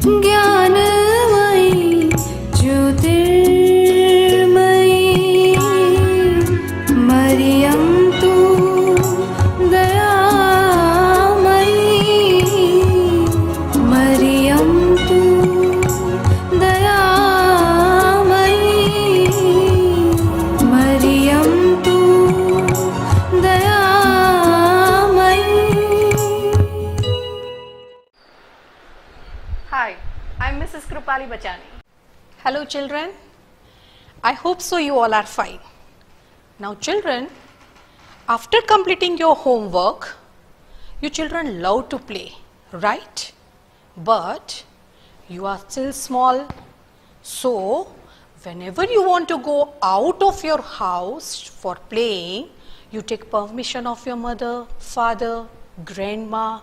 ज्ञानमयी ज्योतिर्मयी मरियम तू दयामयी मरियम तू दयामयी मरियम तू दयामयी. Hi, I'm Mrs. Krupali Bachani. Hello children, I hope so you all are fine. Now children, after completing your homework, you children love to play, right? But you are still small, so whenever you want to go out of your house for playing, you take permission of your mother, father, grandma,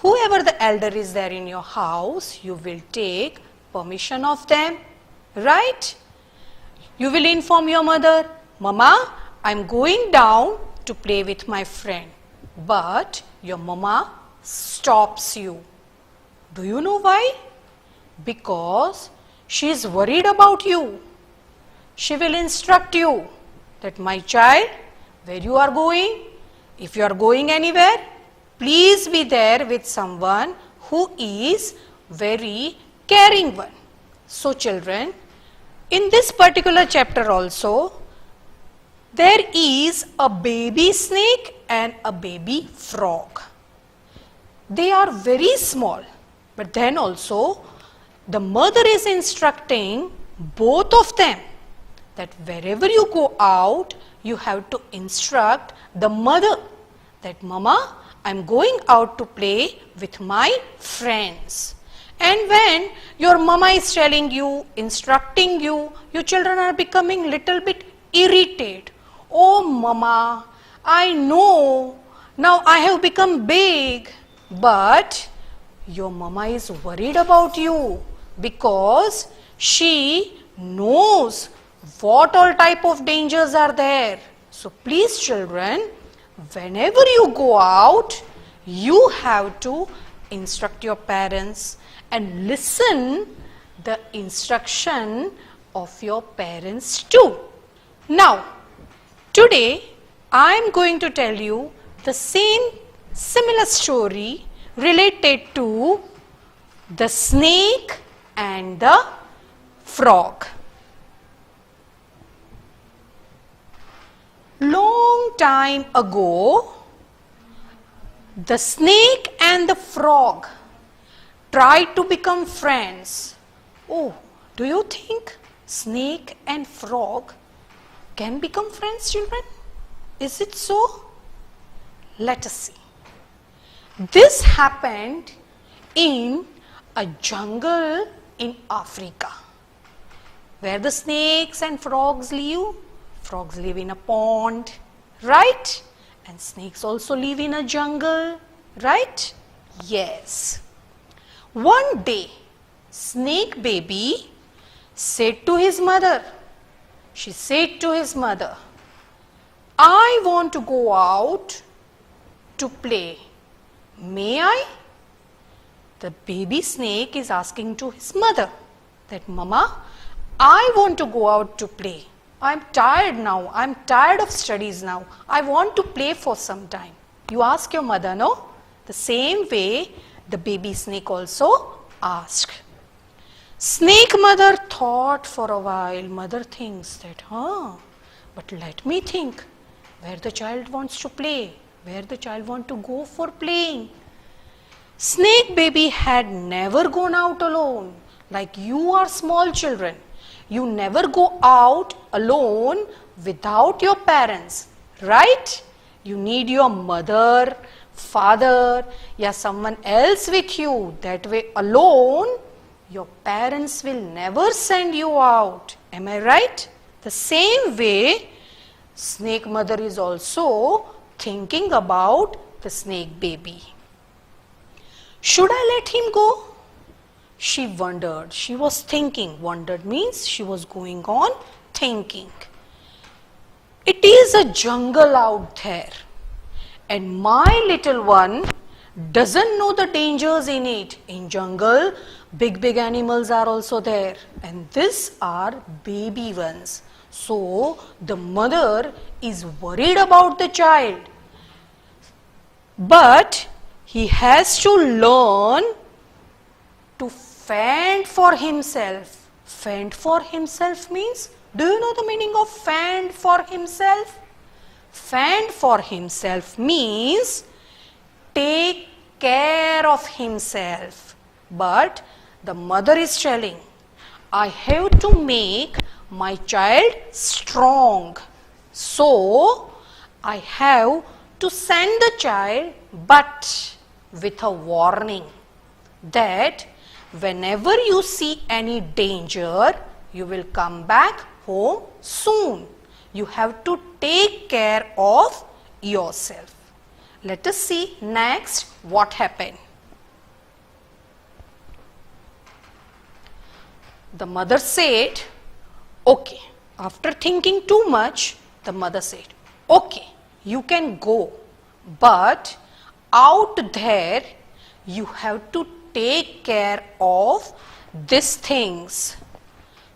whoever the elder is there in your house, you will take permission of them, right? You will inform your mother, Mama, I'm going down to play with my friend. But your mama stops you. Do you know why? Because she is worried about you. She will instruct you that, my child, where you are going, if you are going anywhere, please be there with someone who is very caring one. So children, in this particular chapter also, there is a baby snake and a baby frog. They are very small, but then also the mother is instructing both of them that wherever you go out, you have to instruct the mother that, Mama, I'm going out to play with my friends. And when your mama is telling you, instructing you, you children are becoming little bit irritated. Oh mama, I know, now I have become big. But your mama is worried about you because she knows what all type of dangers are there. So please children, whenever you go out, you have to instruct your parents and listen the instruction of your parents too. Now, today I am going to tell you the similar story related to the snake and the frog. Long time ago, the snake and the frog tried to become friends. Oh, do you think snake and frog can become friends, children? Is it so? Let us see. This happened in a jungle in Africa, where the snakes and frogs live. Frogs live in a pond, right? And snakes also live in a jungle, right? Yes. One day, snake baby said to his mother, she said to his mother, I want to go out to play. May I? The baby snake is asking to his mother that, Mama, I want to go out to play. I'm tired now. I'm tired of studies now. I want to play for some time. You ask your mother, no? The same way the baby snake also asked. Snake mother thought for a while. Mother thinks that, but let me think where the child wants to play, where the child wants to go for playing. Snake baby had never gone out alone like you are small children. You never go out alone without your parents, right? You need your mother, father, or someone else with you. That way alone, your parents will never send you out. Am I right? The same way, snake mother is also thinking about the snake baby. Should I let him go? She wondered. She was thinking. Wondered means she was going on thinking. It is a jungle out there, and my little one doesn't know the dangers in it. In jungle, big animals are also there, and these are baby ones. So the mother is worried about the child, but he has to learn to fend for himself. Fend for himself means, do you know the meaning of fend for himself? Fend for himself means take care of himself. But the mother is telling, I have to make my child strong. So I have to send the child, but with a warning that whenever you see any danger, you will come back home soon. You have to take care of yourself. Let us see next what happened. The mother said, okay. After thinking too much, the mother said, okay, you can go, but out there you have to take care of these things.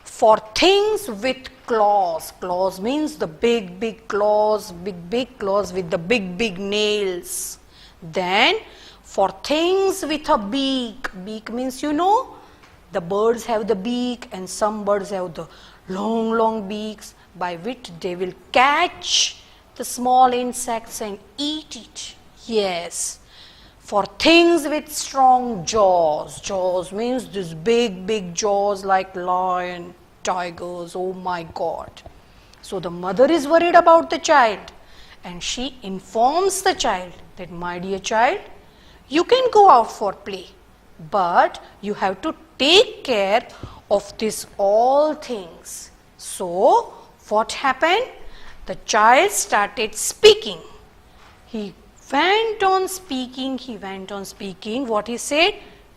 For things with claws, claws means the big claws, big claws with the big nails. Then for things with a beak, beak means, you know, the birds have the beak, and some birds have the long beaks by which they will catch the small insects and eat it. Yes. For things with strong jaws, jaws means this big jaws like lion, tigers, oh my God. So the mother is worried about the child, and she informs the child that, my dear child, you can go out for play, but you have to take care of this all things. So what happened? The child started speaking. He went on speaking. What he said?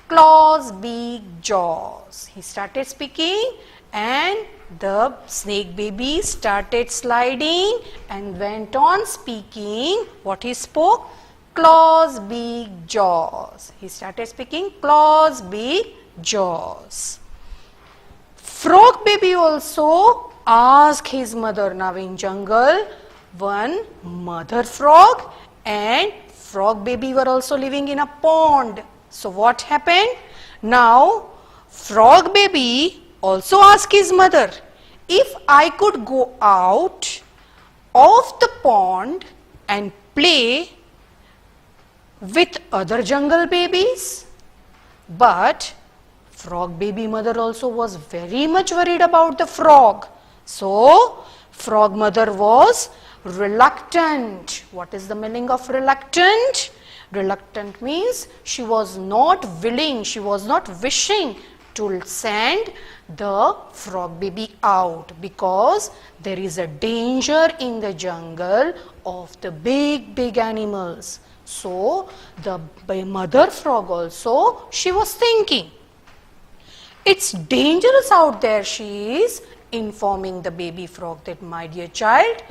Claws, beak, jaws. He started speaking, and the snake baby started sliding and went on speaking. What he spoke? Claws, beak, jaws. He started speaking claws, beak, jaws. Frog baby also asked his mother. Now in jungle, one mother frog and frog baby were also living in a pond. So what happened? Now frog baby also asked his mother, if I could go out of the pond and play with other jungle babies. But frog baby mother also was very much worried about the frog. So frog mother was reluctant. What is the meaning of reluctant? Reluctant means she was not willing, she was not wishing to send the frog baby out, because there is a danger in the jungle of the big animals. So the mother frog also, she was thinking, it's dangerous out there. She is informing the baby frog that, my dear child,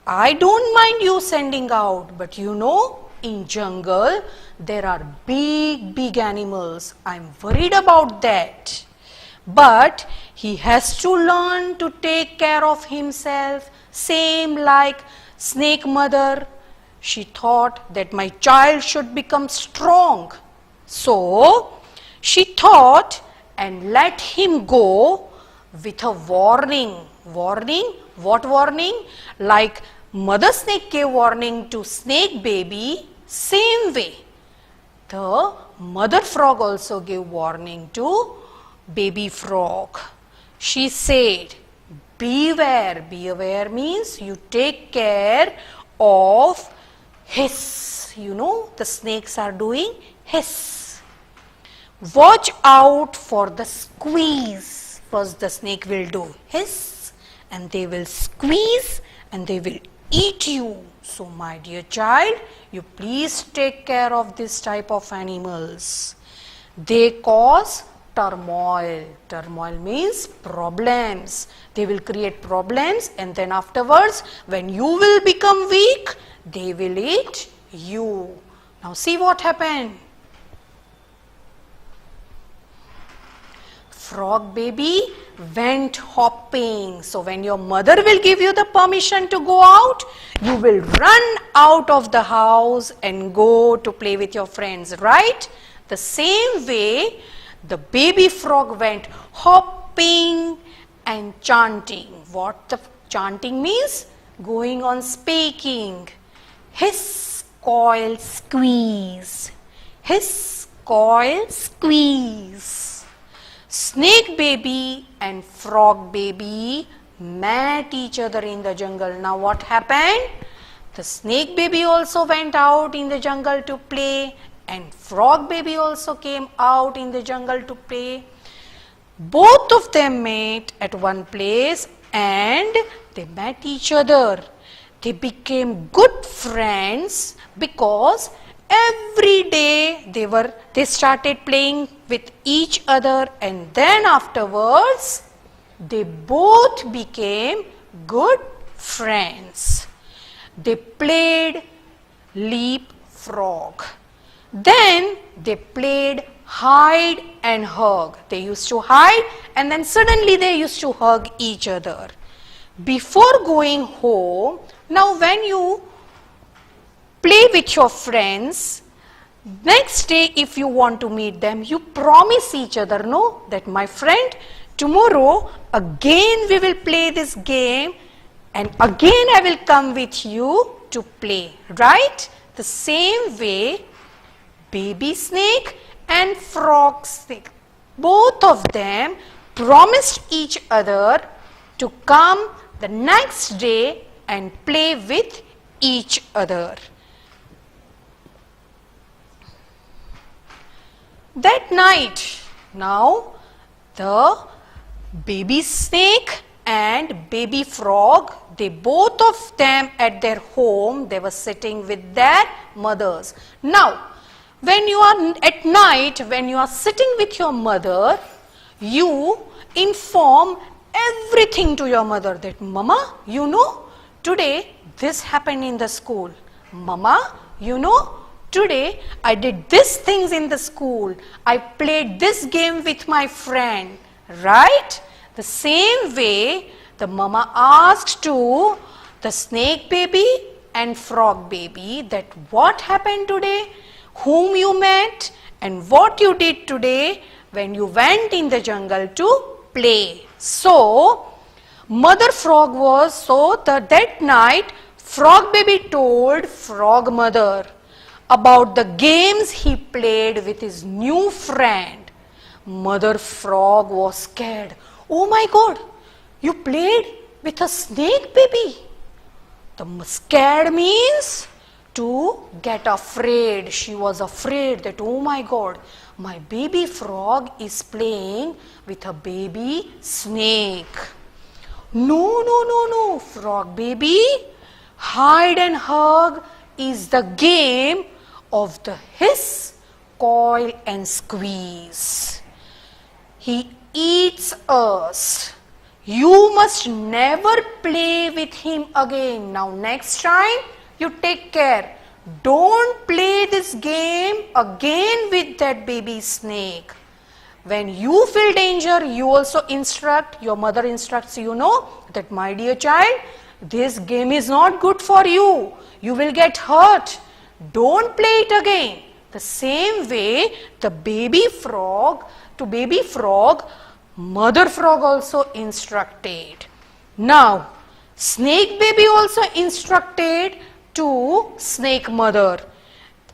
I don't mind you sending out, but you know, in jungle there are big animals. I'm worried about that. But he has to learn to take care of himself, same like snake mother. She thought that my child should become strong. So she thought and let him go with a warning. Warning? What warning? Like mother snake gave warning to snake baby, same way the mother frog also gave warning to baby frog. She said, beware. Beware means you take care of hiss. You know, the snakes are doing hiss. Watch out for the squeeze. First the snake will do hiss, and they will squeeze, and they will eat you. So my dear child, you please take care of this type of animals. They cause turmoil. Turmoil means problems. They will create problems, and then afterwards when you will become weak, they will eat you. Now see what happened. Frog baby went hopping. So when your mother will give you the permission to go out, you will run out of the house and go to play with your friends, right? The same way, the baby frog went hopping and chanting. What the chanting means? Going on speaking. Hiss, coil, squeeze. Hiss, coil, squeeze. Snake baby and frog baby met each other in the jungle. Now what happened? The snake baby also went out in the jungle to play, and frog baby also came out in the jungle to play. Both of them met at one place and they met each other. They became good friends because every day they started playing with each other, and then afterwards they both became good friends. They played leapfrog. Then they played hide and hug. They used to hide and then suddenly they used to hug each other. Before going home, now when you play with your friends, next day if you want to meet them, you promise each other, no, that my friend, tomorrow again we will play this game and again I will come with you to play, right? The same way, baby snake and frog snake, both of them promised each other to come the next day and play with each other. That night, now the baby snake and baby frog, they both of them at their home, they were sitting with their mothers. Now, when you are at night, when you are sitting with your mother, you inform everything to your mother that, Mama, you know, today this happened in the school. Mama, you know, today I did these things in the school. I played this game with my friend, right? The same way the mama asked to the snake baby and frog baby that what happened today, whom you met and what you did today when you went in the jungle to play. So, mother frog was, that night frog baby told frog mother about the games he played with his new friend. Mother frog was scared. Oh my God, you played with a snake baby. The scared means to get afraid. She was afraid that, oh my God, my baby frog is playing with a baby snake. No, no, no, no, frog baby. Hide and hug is the game of the hiss, coil and squeeze. He eats us. You must never play with him again. Now next time you take care. Don't play this game again with that baby snake. When you feel danger, you also instruct, your mother instructs you, know that my dear child, this game is not good for you. You will get hurt. Don't play it again. The same way, the baby frog, to baby frog, mother frog also instructed. Now, snake baby also instructed to snake mother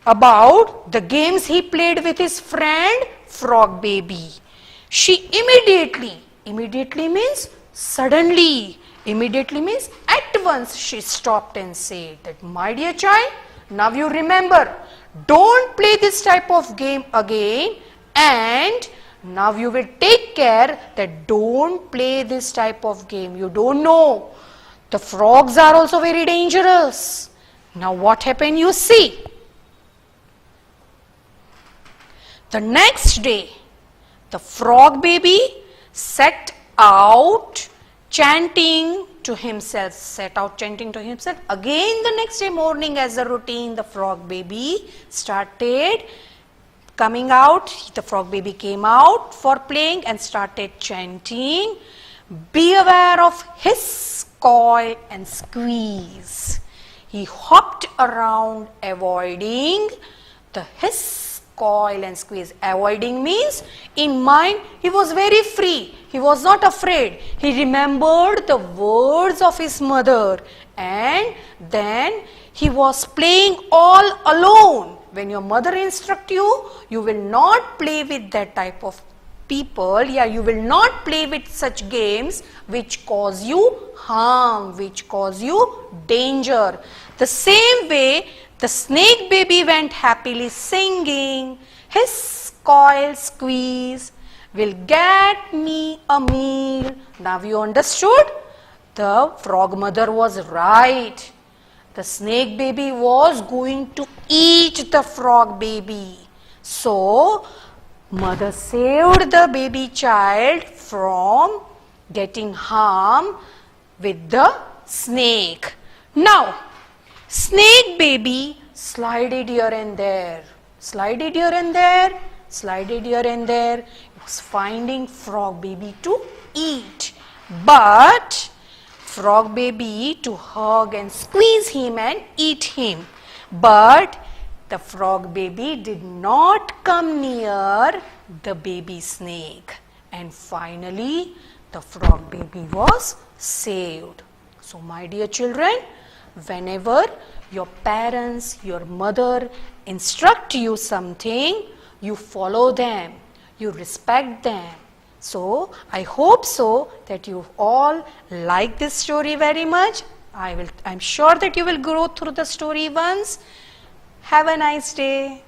about the games he played with his friend frog baby. She immediately means suddenly, immediately means at once she stopped and said that, my dear child, now you remember, don't play this type of game again, and now you will take care that don't play this type of game. You don't know. The frogs are also very dangerous. Now what happened, you see. The next day, the frog baby set out chanting to himself, set out chanting to himself. Again the next day morning, as a routine, the frog baby started coming out. The frog baby came out for playing and started chanting, "Be aware of hiss, coil and squeeze." He hopped around avoiding the hiss, coil and squeeze. Avoiding means in mind he was very free. He was not afraid. He remembered the words of his mother, and then he was playing all alone. When your mother instructs you, you will not play with that type of people. Yeah, you will not play with such games which cause you harm, which cause you danger. The same way, the snake baby went happily singing, "Hiss, coil, squeeze will get me a meal." Now you understood? The frog mother was right. The snake baby was going to eat the frog baby. So, mother saved the baby child from getting harm with the snake. Now, snake baby slided here and there, slided here and there, slided here and there. He was finding frog baby to eat. But frog baby to hug and squeeze him and eat him. But the frog baby did not come near the baby snake. And finally, the frog baby was saved. So my dear children, whenever your parents, your mother instruct you something, you follow them, you respect them. So I hope so that you all like this story very much. I'm sure that you will go through the story once. Have a nice day.